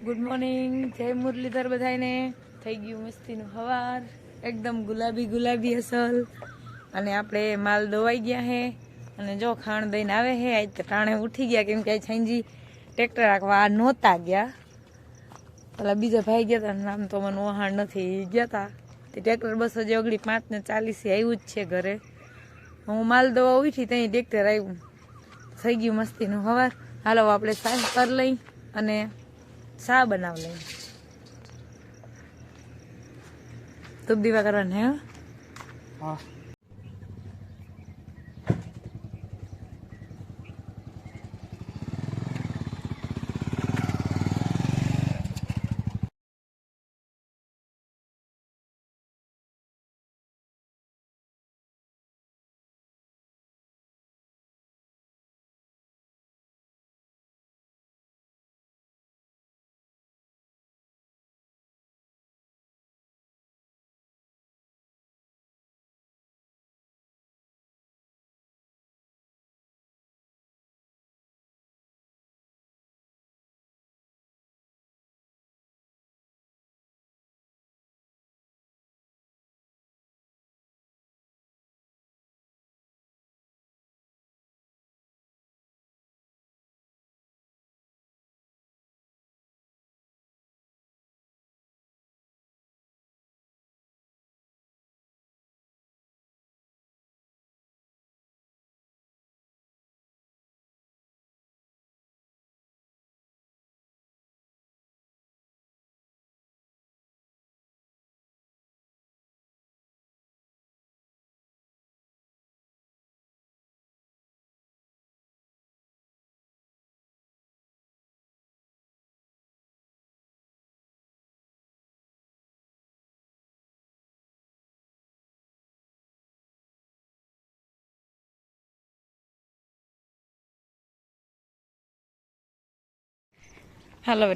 Good morning, જય મુરલીધર બધાને. થઈ ગયું મસ્તીનું હવાર, એકદમ ગુલાબી ગુલાબી અસલ. અને આપણે માલ દોવાઈ ગયા હે અને જો ખાણ દઈને આવે હે. આજ તો ટાણે ઉઠી ગયા કેમ કે સાંજી ટ્રેક્ટર રાખવા નહોતા ગયા. પેલા બીજા ભાઈ ગયા હતા, નામ તો મને વહાણ નથી, ગયા હતા તે ટ્રેક્ટર બસ હજી ઓગળી 5:40 આવ્યું જ છે ઘરે. હું માલ દવા ઉઠી ત્યાં ટ્રેક્ટર આવ્યું. થઈ ગયું મસ્તીનું હવાર. હાલો આપણે સાફ કરી લઈ અને શા બનાવ લઈ. ધૂપ દીવા કરવાના હે. હા હાલો,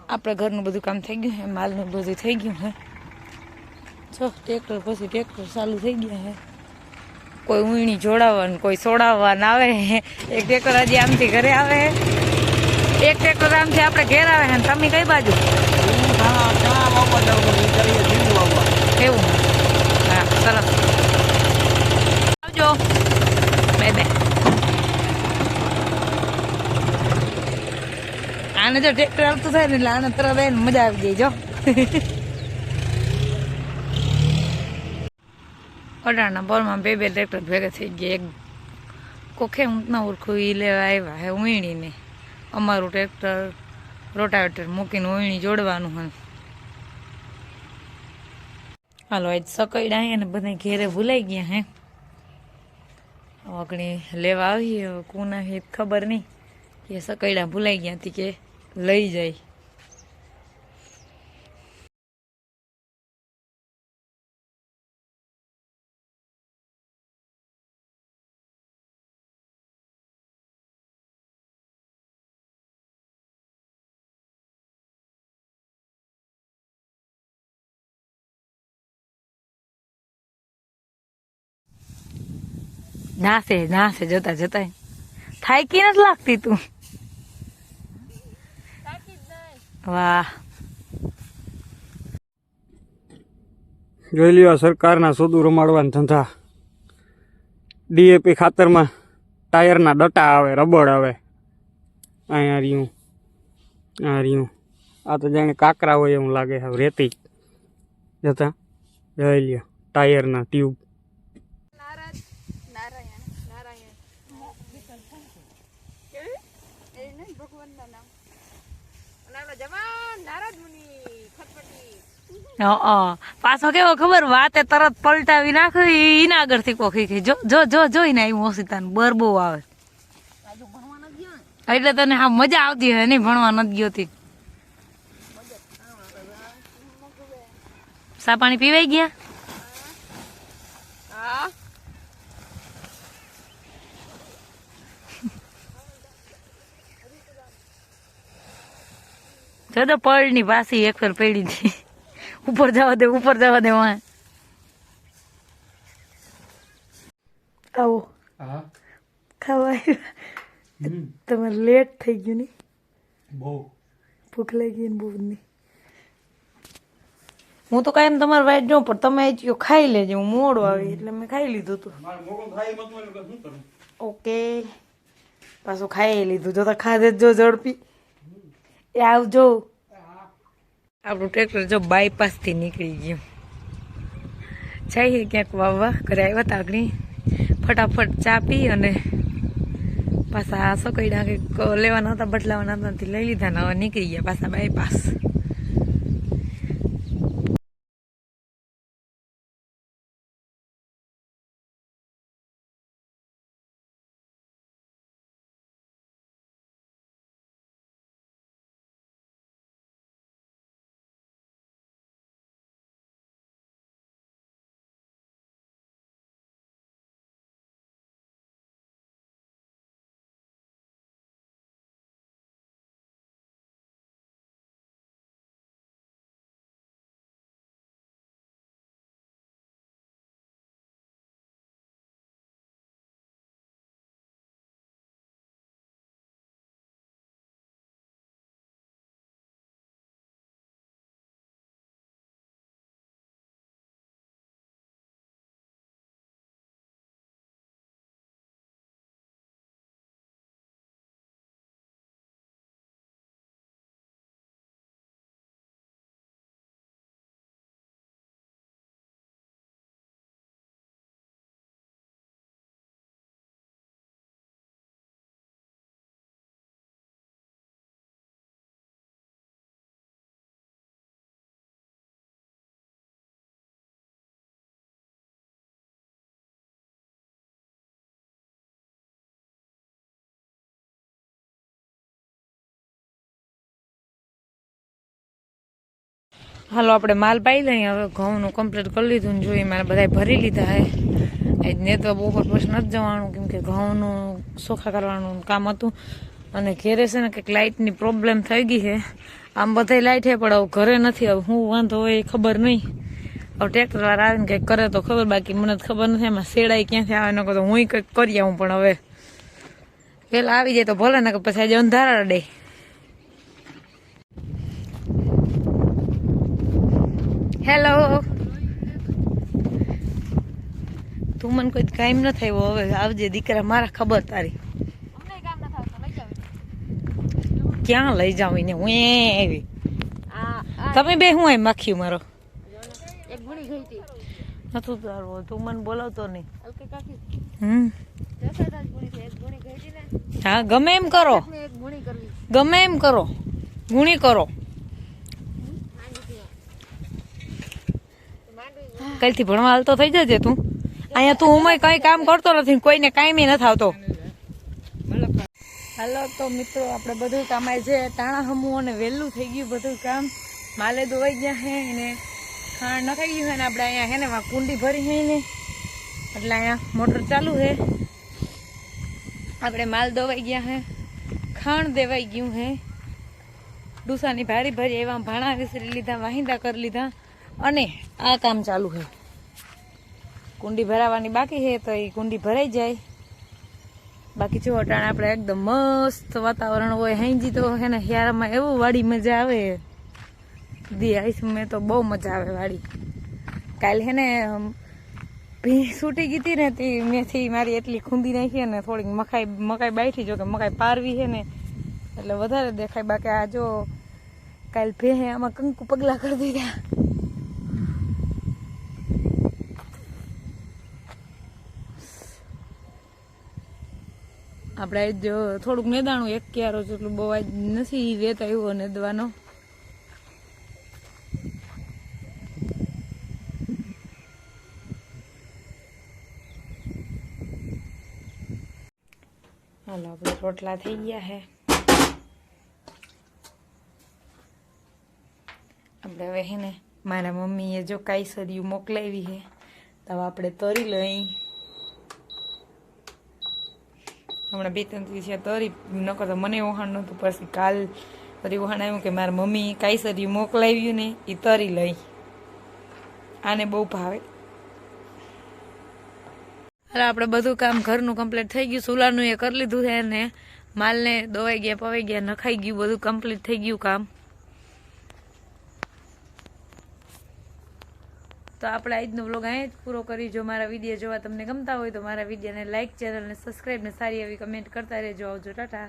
આપણે ઘરનું બધું કામ થઈ ગયું હે, માલનું બધું થઈ ગયું હે. જો ટ્રેક્ટર પછી ટ્રેક્ટર ચાલુ થઈ ગયા હે. કોઈ ઊંણી જોડાવવાનું, કોઈ સોડાવવાનું આવે હે. એક ટ્રેક્ટર હજી આમથી ઘરે આવે હે, એક ટ્રેક્ટર આમથી આપણે ઘેર આવે હે. તમે કઈ બાજુ? એવું? હા, સરસ. આવજો. Bye bye. આને જો ટ્રેક્ટર આવતું થાય ને એટલે આને તરત એને મજા આવી જાય. જો અઢારના બોલમાં બે ટ્રેક્ટર ભેગા થઈ ગયા. એક કોખે ઊંટના ઓળખું એ લેવા આવ્યા હે ઊંણીને. અમારું ટ્રેક્ટર રોટાવેટર મૂકીને ઊંણી જોડવાનું હોય. હાલો, આજ સકૈડા હે ને બધા ઘેરે ભૂલાઈ ગયા હે. અગણી લેવા આવી કોના હે ખબર નહીં, કે સકૈડા ભૂલાઈ ગયા હતી કે લઈ જાય. નાસે જતા જતા થાકી નથી લાગતી તું? વાહ, જોઈ લ્યો સરકારના સોદું રમાડવાના ધંધા. ડીએપી ખાતરમાં ટાયરના ડટા આવે, રબડ આવે. અહીંયા રહ્યું, આ રહ્યું. આ તો જાણે કાકરા હોય એવું લાગે હવે રેતી જતા. જોઈ લ્યો ટાયરના ટ્યુબ. પાછો કેવો ખબર, વાતે તરત પલટાવી નાખી. એના આગળથી કોખી જો જો જો જોઈને આવ્યું ઓસીતાનું બર બહુ આવે એટલે તને હા મજા આવતી હોય નહીં ભણવા નથી ગયો. સા પાણી પીવાઈ ગયા? જો તો પળની પાછી એક ફેર પડી હતી. ઉપર જવા દે, ઉપર જવા દે. વાં આવો ખાવા આવ્યા. તમારે લેટ થઈ ગયું ને? બહુ ભૂખ લાગી ને બહુની. હું તો કાયમ તમારે વાઈટ જાઉં પણ તમે આઈ ખાઈ લેજો. હું મોડું આવી એટલે મેં ખાઈ લીધું હતું. ઓકે પાછું ખાઈ લીધું. જો તો ખાધે જો ઝડપી એ આવજો. આપણું ટ્રેક્ટર જો બાયપાસ થી નીકળી ગયું. જઈએ ક્યાંક વાવવા. ઘરે આવ્યા હતા આગળ ફટાફટ ચા પી અને પાછા સકૈડા કંઈક લેવાના હતા બદલાવાના હતા લઈ લીધા ને હવે નીકળી ગયા પાછા બાયપાસ. હાલો આપણે માલ પાઈ લઈએ. હવે ઘઉંનું કમ્પ્લીટ કરી લીધું ને જોઈએ મારે બધા ભરી લીધા હે. આજ ને તો બપોર પછી નથી જવાનું કેમ કે ઘઉંનું ચોખા કરવાનું કામ હતું અને ઘેરે છે ને કંઈક લાઇટની પ્રોબ્લેમ થઈ ગઈ છે. આમ બધા લાઇટ છે પણ હવે ઘરે નથી. હવે હું વાંધો હોય એ ખબર નહીં. હવે ટ્રેક્ટર વાળા આવીને કંઈક કરે તો ખબર, બાકી મને તો ખબર નથી. એમાં શેડાઈ ક્યાંથી આવે ન તો હું કંઈક કરી આવું પણ હવે પેલા આવી જાય તો ભલે ને પછી આજે અંધારા ડે. હેલો તું મને કોઈ કામ ન થયો. હવે આવજે દીકરા મારા ખબર તારી. ક્યાં લઈ જાવ એને હું એવી તમે બે હું એમ માખ્યું મારો નતું તારું. તું મને બોલાવતો નહીં. હા ગમે એમ કરો, ગમે એમ કરો, ગુણી કરો. કઈથી ભણવા હાલતો થઈ જજે તું. અહીંયા તું ઉમય કઈ કામ કરતો નથી, કોઈને કાંઈ નથી આવતો. હાલો તો મિત્રો આપણે બધું કામ આવે છે ટાણા હમું અને વહેલું થઈ ગયું બધું કામ. માલે ધોવાઈ ગયા હે એને ખાણ નખાઈ ગયું હે ને આપણે અહીંયા હે ને કુંડી ભરી હે ને એટલે અહીંયા મોટર ચાલુ હે. આપણે માલ ધોવાઈ ગયા હે, ખાણ દેવાઈ ગયું હે, ડુસાની ભારી ભરી એવા ભાણા વિસરી લીધા, વાહિંદા કરી લીધા અને આ કામ ચાલુ છે. કુંડી ભરાવાની બાકી છે તો એ કુંડી ભરાઈ જાય. બાકી જો અટાણે આપણે એકદમ મસ્ત વાતાવરણ હોય. હાંજી તો હે ને હિયારામાં એવું વાડી મજા આવે. દી આવીશ મેં તો બહુ મજા આવે વાડી. કાલે હે ને ભી છૂટી ગઈ હતી ને તે મેથી મારી એટલી ખૂંદી નાખી ને થોડીક મકાઈ બાઈઠી. જો કે મકાઈ પારવી છે ને એટલે વધારે દેખાય. બાકી આ જો કાલ ભેહે આમાં કંકુ પગલા કરી દીધા. આપણે જો થોડુંક નેદાણું એક ક્યારો જેટલું બહુ આજ નથી વેતા એવો નેદવાનો. હાલો આપણે રોટલા થઈ ગયા હે. આપણે હવે હે ને મારા મમ્મીએ જો કાઈસરિયું મોકલાવી હે તો આપણે તરી લઈ. હમણાં 2-3 દિવસ તરી નકર તો મને વહાણ નહોતું. પછી કાલ ફરી વહાણ આવ્યું કે મારા મમ્મી કાઈસરિયું મોકલાવ્યું ને એ તરી લઈ. આને બહુ ભાવે. હાલ આપણે બધું કામ ઘરનું કમ્પ્લીટ થઈ ગયું. સુલાનું એ કરી લીધું છે ને માલને દોવાઈ ગયા, પવાઈ ગયા, નખાઈ ગયું, બધું કમ્પ્લીટ થઈ ગયું કામ. તો આપણે આજનો વ્લોગ અહીંયા જ પૂરો કરી. જો મારા વિડીયો જોવા તમને ગમતા હોય તો મારા વિડીયોને લાઇક, ચેનલને સબસ્ક્રાઈબ ને સારી એવી કમેન્ટ કરતા રહેજો. આવજો, ટાટા.